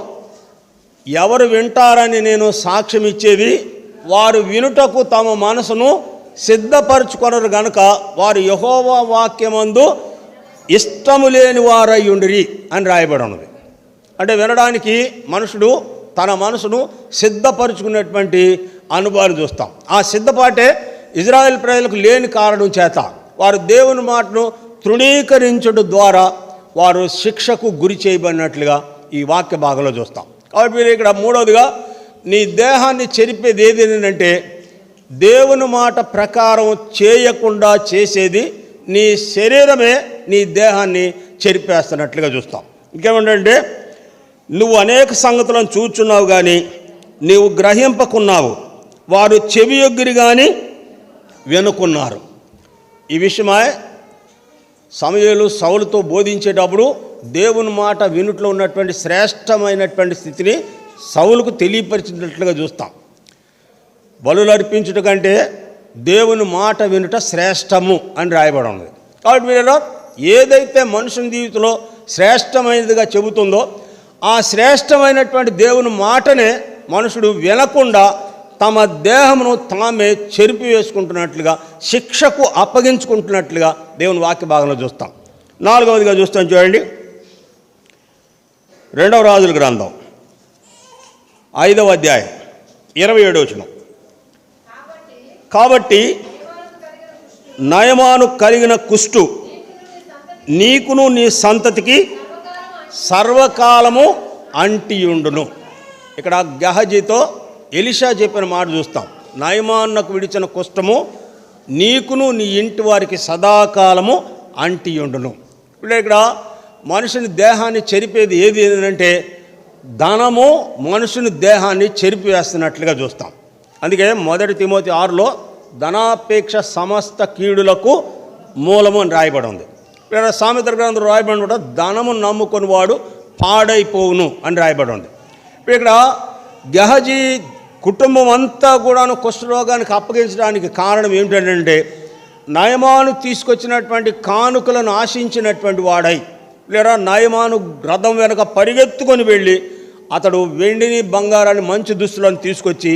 ఎవరు వింటారని నేను సాక్ష్యం ఇచ్చేది వారు వినుటకు తమ మనసును సిద్ధపరచుకొనరు గనుక వారు యెహోవా వాక్యమందు ఇష్టము లేని వారై ఉండిరి అని రాయబడి ఉన్నది. అంటే వినడానికి మనుషుడు తన మనసును సిద్ధపరచుకున్నటువంటి అనుభవాన్ని చూస్తాం. ఆ సిద్ధపాటే ఇజ్రాయెల్ ప్రజలకు లేని కారణం చేత వారు దేవుని మాటను తృణీకరించడం ద్వారా వారు శిక్షకు గురి చేయబడినట్లుగా ఈ వాక్య భాగంలో చూస్తాం. కాబట్టి మీరు ఇక్కడ మూడవదిగా నీ దేహాన్ని చెరిపేది ఏది అంటే దేవుని మాట ప్రకారం చేయకుండా చేసేది నీ శరీరమే నీ దేహాన్ని చెరిపేస్తున్నట్లుగా చూస్తాం. ఇంకేమంటే నువ్వు అనేక సంగతులను చూచున్నావు కానీ నీవు గ్రహింపకున్నావు, వారు చెవియొగ్గిరి కానీ వినుకున్నారు. ఈ విషయమై సమూయేలు సౌలుతో బోధించేటప్పుడు దేవుని మాట వినుట్లో ఉన్నటువంటి శ్రేష్టమైనటువంటి స్థితిని సౌలుకు తెలియపరిచినట్లుగా చూస్తాం. బలులు అర్పించుట కంటే దేవుని మాట వినుట శ్రేష్టము అని రాయబడి ఉంది. కాబట్టి మీరు ఏదైతే మనుషుని జీవితంలో శ్రేష్టమైనదిగా చెబుతుందో ఆ శ్రేష్టమైనటువంటి దేవుని మాటనే మనుషుడు వినకుండా తమ దేహమును తామే చెరిపి వేసుకుంటున్నట్లుగా శిక్షకు అప్పగించుకుంటున్నట్లుగా దేవుని వాక్య భాగంలో చూస్తాం. నాలుగవదిగా చూస్తాం చూడండి, 2వ రాజుల గ్రంథం 5వ అధ్యాయం 27వ వచనం. కాబట్టి నయమాను కలిగిన కుష్టు నీకును నీ సంతతికి సర్వకాలము అంటియుండును. ఇక్కడ గెహజీతో ఎలీషా చెప్పిన మాట చూస్తాం. నయమానుకు విడిచిన కుష్ఠము నీకును నీ ఇంటి వారికి సదాకాలము అంటియుండును. ఇప్పుడు ఇక్కడ మనుషుని దేహాన్ని చెరిపేది ఏది అంటే ధనము మనుషుని దేహాన్ని చెరిపివేస్తున్నట్లుగా చూస్తాం. అందుకే 1 తిమోతి 6లో ధనాపేక్ష సమస్త కీడులకు మూలము అని రాయబడి ఉంది. ఇక్కడ సామెతల గ్రంథంలో రాయబడి కూడా ధనము నమ్ముకొని వాడు పాడైపోవును అని రాయబడి ఉంది. ఇక్కడ గెహజీ కుటుంబం అంతా కూడాను కుష్ఠరోగానికి అప్పగించడానికి కారణం ఏమిటంటే నయమాను తీసుకొచ్చినటువంటి కానుకలను ఆశించినటువంటి వాడై లేదా నయమాను రథం వెనక పరిగెత్తుకొని వెళ్ళి అతడు వెండిని బంగారాన్ని మంచి దుస్తులను తీసుకొచ్చి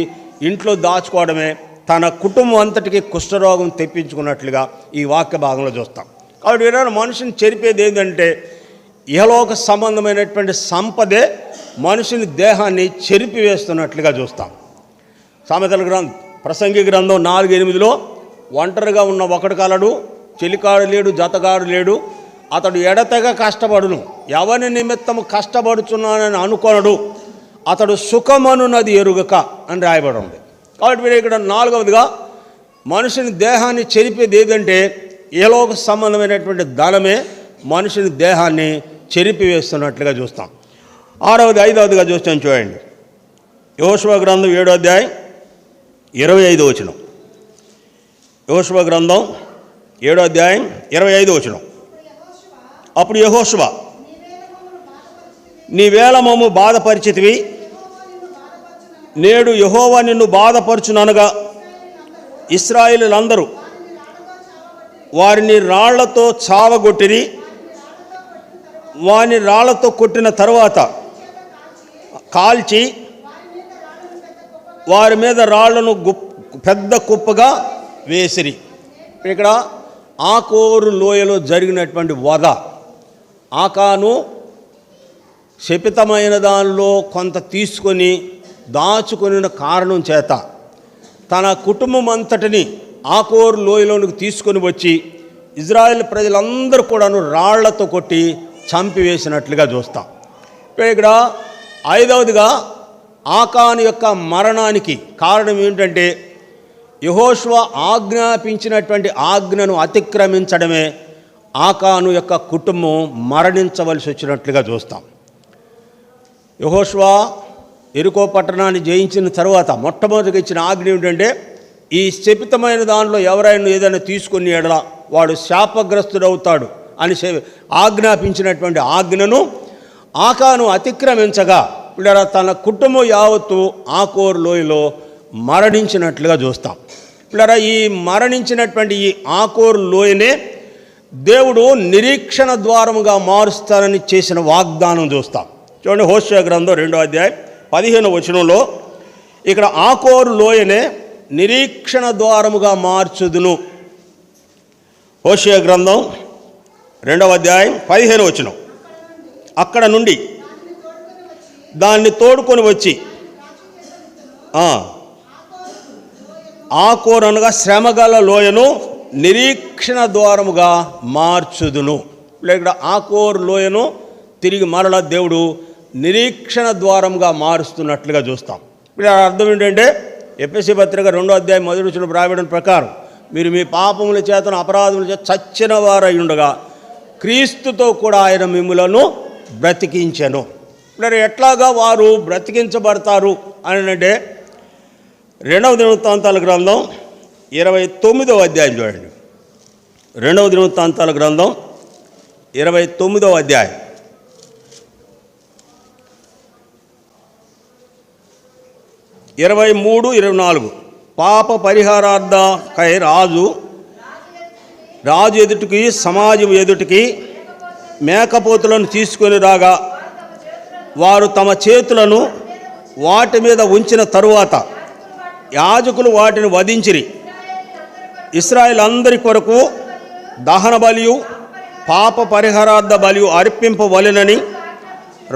ఇంట్లో దాచుకోవడమే తన కుటుంబం అంతటికి కుష్ఠరోగం తెప్పించుకున్నట్లుగా ఈ వాక్య భాగంలో చూస్తాం. కాబట్టి ఈరోజు మనిషిని చెరిపేది ఏంటంటే ఇహలోక సంబంధమైనటువంటి సంపదే మనుషుని దేహాన్ని చెరిపివేస్తున్నట్లుగా చూస్తాం. సామెతల గ్రంథం ప్రసంగి గ్రంథం 4:8లో ఒంటరిగా ఉన్న ఒకడు కలడు, చెలికాడు లేడు, జతగాడు లేడు, అతడు ఎడతెగ కష్టపడును, ఎవరి నిమిత్తము కష్టపడుచున్నానని అనుకొనడు, అతడు సుఖమనున్నది ఎరుగక అని రాయబడి ఉంది. కాబట్టి మీరు ఇక్కడ 4వదిగా మనుషుని దేహాన్ని చెరిపేది ఏదంటే ఏలోక సంబంధమైనటువంటి ధనమే మనుషుని దేహాన్ని చెరిపివేస్తున్నట్లుగా చూస్తాం. 6వది 5వదిగా చూస్తాం చూడండి, యెహోషువ గ్రంథం 7వ అధ్యాయం 25వ వచనం. యెహోషువ గ్రంథం 7వ అధ్యాయం 25వ వచనం. అప్పుడు యెహోషువ నీవేళ మమ్ము బాధపరిచితివి, నేడు యెహోవా నిన్ను బాధపరచుననగా ఇశ్రాయేలీయులందరూ వారిని రాళ్లతో చావగొట్టిరి, వారిని రాళ్లతో కొట్టిన తరువాత కాల్చి వారి మీద రాళ్లను పెద్ద కుప్పగా వేసిరి. ఇక్కడ ఆకోరు లోయలో జరిగినటువంటి వధ, ఆకాను శపితమైన దానిలో కొంత తీసుకొని దాచుకొనిన కారణం చేత తన కుటుంబం అంతటిని ఆకోరు లోయలోనికి తీసుకొని వచ్చి ఇజ్రాయెల్ ప్రజలందరూ కూడాను రాళ్లతో కొట్టి చంపివేసినట్లుగా చూస్తాం. ఇక్కడ ఐదవదిగా ఆకాను యొక్క మరణానికి కారణం ఏంటంటే యెహోషువ ఆజ్ఞాపించినటువంటి ఆజ్ఞను అతిక్రమించడమే ఆకాను యొక్క కుటుంబం మరణించవలసి వచ్చినట్లుగా చూస్తాం. యెహోషువ యెరికో పట్టణాన్ని జయించిన తర్వాత మొట్టమొదటిగా ఇచ్చిన ఆజ్ఞ ఏమిటంటే ఈ శపితమైన దానిలో ఎవరైనా ఏదైనా తీసుకుని ఎడలా వాడు శాపగ్రస్తుడవుతాడు అని ఆజ్ఞాపించినటువంటి ఆజ్ఞను ఆకాను అతిక్రమించగా ఇక్కడ తన కుటుంబం యావత్తు ఆకోరు లోయలో మరణించినట్లుగా చూస్తాం. ఇక్కడ ఈ మరణించినటువంటి ఈ ఆకోరు లోయనే దేవుడు నిరీక్షణ ద్వారముగా మారుస్తానని చేసిన వాగ్దానం చూస్తాం. చూడండి, హోషేయ గ్రంథం 2వ అధ్యాయం 15వ వచనంలో ఇక్కడ ఆకోరు లోయనే నిరీక్షణ ద్వారముగా మార్చుదును. హోషేయ గ్రంథం 2వ అధ్యాయం 15వ వచనం. అక్కడ నుండి దాన్ని తోడుకొని వచ్చి ఆకోరు అనగా శ్రమగల లోయను నిరీక్షణ ద్వారముగా మార్చుదును. ఇక్కడ ఆకోరు లోయను తిరిగి మరల దేవుడు నిరీక్షణ ద్వారముగా మారుస్తున్నట్లుగా చూస్తాం. ఇప్పుడు అర్థం ఏంటంటే ఎఫెసీ పత్రిక 2వ అధ్యాయం 1వ వచనం రాయబడిన ప్రకారం మీరు మీ పాపముల చేతను అపరాధముల చేత చచ్చిన వారై ఉండగా క్రీస్తుతో కూడా ఆయన మిమ్ములను బ్రతికించెను. ఇప్పుడు ఎట్లాగా వారు బ్రతికించబడతారు అని అంటే 2వ దినవృత్తాంతాల గ్రంథం 29వ అధ్యాయం చూడండి. 2వ దినవృత్తాంతాల గ్రంథం 29వ అధ్యాయం 23, 24. పాప పరిహారార్థకై రాజు ఎదుటికి సమాజం ఎదుటికి మేకపోతులను తీసుకొని రాగా వారు తమ చేతులను వాటి మీద ఉంచిన తరువాత యాజకులు వాటిని వధించిరి. ఇశ్రాయేలు అందరి కొరకు దహన బలియు పాప పరిహారార్థ బలియు అర్పింపవలెనని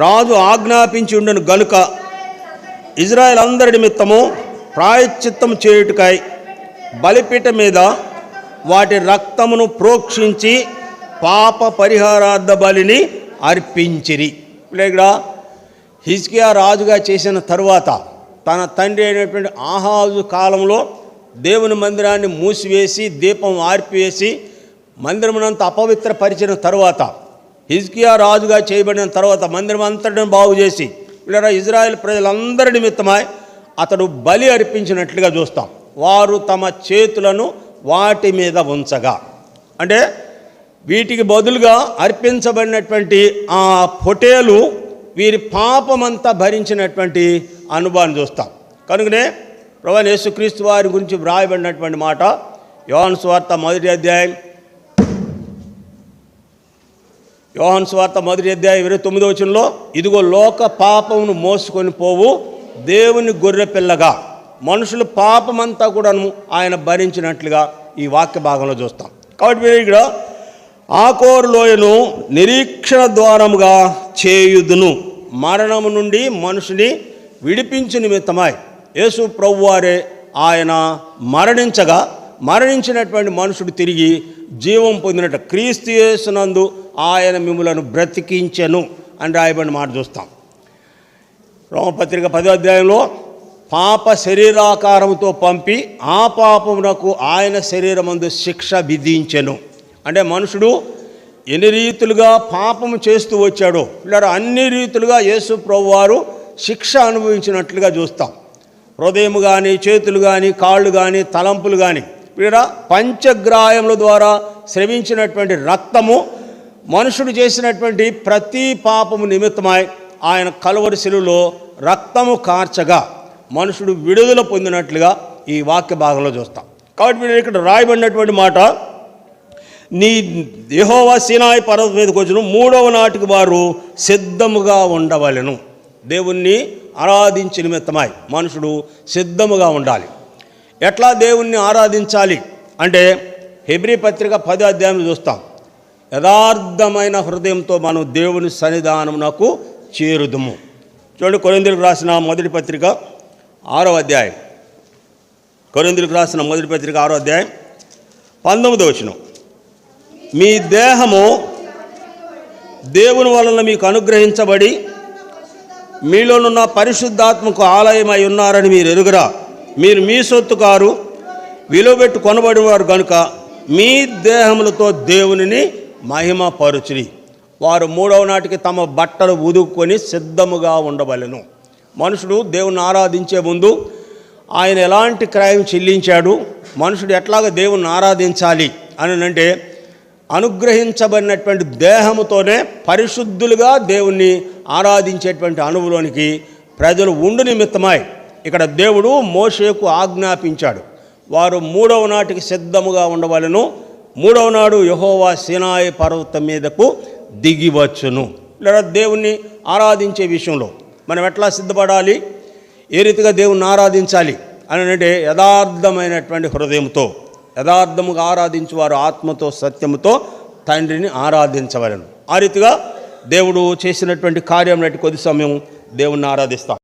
రాజు ఆజ్ఞాపించి ఉండను గనుక ఇజ్రాయేల్ అందరి నిమిత్తము ప్రాయశ్చిత్తము చేయుటకై బలిపీఠం మీద వాటి రక్తమును ప్రోక్షించి పాప పరిహారార్థ బలిని అర్పించిరి. ఇక్కడ హిజ్కియా రాజుగా చేసిన తరువాత తన తండ్రి అయినటువంటి ఆహాజు కాలంలో దేవుని మందిరాన్ని మూసివేసి దీపం ఆర్పివేసి మందిరమునంతా అపవిత్రపరిచిన తరువాత హిజ్కియా రాజుగా చేయబడిన తర్వాత మందిరం అంతటిని బాగు చేసి ఇలా ఇజ్రాయెల్ ప్రజలందరి నిమిత్తమై అతడు బలి అర్పించినట్లుగా చూస్తాం. వారు తమ చేతులను వాటి మీద ఉంచగా అంటే వీటికి బదులుగా అర్పించబడినటువంటి ఆ పొటేలు వీరి పాపమంతా భరించినటువంటి అనుభవాన్ని చూస్తాం. కనుకనే ప్రభువైన యేసుక్రీస్తు వారి గురించి వ్రాయబడినటువంటి మాట యోహాను సువార్త 1వ అధ్యాయం 29వ వచనంలో ఇదిగో లోక పాపమును మోసుకొని పోవు దేవుని గొర్రె పిల్లగా మనుషుల పాపమంతా కూడా ఆయన భరించినట్లుగా ఈ వాక్య భాగంలో చూస్తాం. కాబట్టి మీరు ఇక్కడ ఆకోరు లోయను నిరీక్షణ ద్వారముగా చేయుదును. మరణము నుండి మనుషుని విడిపించు నిమిత్తమై యేసు ప్రభువారే ఆయన మరణించినటువంటి మనుషుడు తిరిగి జీవం పొందినట్టు క్రీస్తు యేసునందు ఆయన మిమ్ములను బ్రతికించెను అని రాయబడిన మాట చూస్తాం. రోమపత్రిక 10వ అధ్యాయంలో పాప శరీరాకారంతో పంపి ఆ పాపమునకు ఆయన శరీరమందు శిక్ష విధించెను. అంటే మనుషుడు ఎన్ని రీతులుగా పాపము చేస్తూ వచ్చాడో ఇలా అన్ని రీతులుగా యేసు ప్రభువారు శిక్ష అనుభవించినట్లుగా చూస్తాం. హృదయం కానీ, చేతులు కానీ, కాళ్ళు కానీ, తలంపులు కానీ ఇలా పంచగ్రాయముల ద్వారా స్రవించినటువంటి రక్తము మనుషుడు చేసినటువంటి ప్రతి పాపము నిమిత్తమై ఆయన కలువరి శిలువలో రక్తము కార్చగా మనుషుడు విడుదల పొందినట్లుగా ఈ వాక్య భాగంలో చూస్తాం. కాబట్టి మీరు ఇక్కడ రాయబడినటువంటి మాట నీ యెహోవా సీనాయి పర్వతం మీదకి వచ్చిన 3వ నాటికి వారు సిద్ధముగా ఉండవలెను. దేవుణ్ణి ఆరాధించిన నిమిత్తమై మనుషుడు సిద్ధముగా ఉండాలి. ఎట్లా దేవుణ్ణి ఆరాధించాలి అంటే హెబ్రీ పత్రిక 10వ అధ్యాయంలో చూస్తాం. యథార్థమైన హృదయంతో మనం దేవుని సన్నిధానమునకు చేరుదుము. చూడండి, కొరింథీయులకు రాసిన 1వ పత్రిక 6వ అధ్యాయం, కొరింథీయులకు రాసిన మొదటి పత్రిక 6వ అధ్యాయం 19వ వచనం. మీ దేహము దేవుని వలన మీకు అనుగ్రహించబడి మీలోనున్న పరిశుద్ధాత్మకు ఆలయమై ఉన్నారని మీరు ఎరుగురా. మీరు మీ సొత్తు కారు, విలువబెట్టు కొనబడిన వారు కనుక మీ దేహములతో దేవునిని మహిమపరచుడి. వారు 3వ నాటికి తమ బట్టలు ఉదుక్కొని సిద్ధముగా ఉండవలెను. మనుషుడు దేవుని ఆరాధించే ముందు ఆయన ఎలాంటి క్రయం చెల్లించాడు, మనుషుడు ఎట్లాగ దేవుని ఆరాధించాలి అని అంటే అనుగ్రహించబడినటువంటి దేహముతోనే పరిశుద్ధులుగా దేవుణ్ణి ఆరాధించేటువంటి అనుభవంలోనికి ప్రజలు ఉండు నిమిత్తమై ఇక్కడ దేవుడు మోషేకు ఆజ్ఞాపించాడు. వారు 3వ నాటికి సిద్ధముగా ఉండవలెను. 3వ నాడు యెహోవా సీనాయి పర్వతం మీదకు దిగివచ్చును. లేదా దేవుణ్ణి ఆరాధించే విషయంలో మనం ఎట్లా సిద్ధపడాలి, ఏ రీతిగా దేవుణ్ణి ఆరాధించాలి అని అంటే యథార్థమైనటువంటి హృదయంతో, యథార్థముగా ఆరాధించు వారు ఆత్మతో సత్యముతో తండ్రిని ఆరాధించవలెను. ఆ రీతిగా దేవుడు చేసినటువంటి కార్యం కొద్ది సమయం దేవుణ్ణి ఆరాధిస్తాం.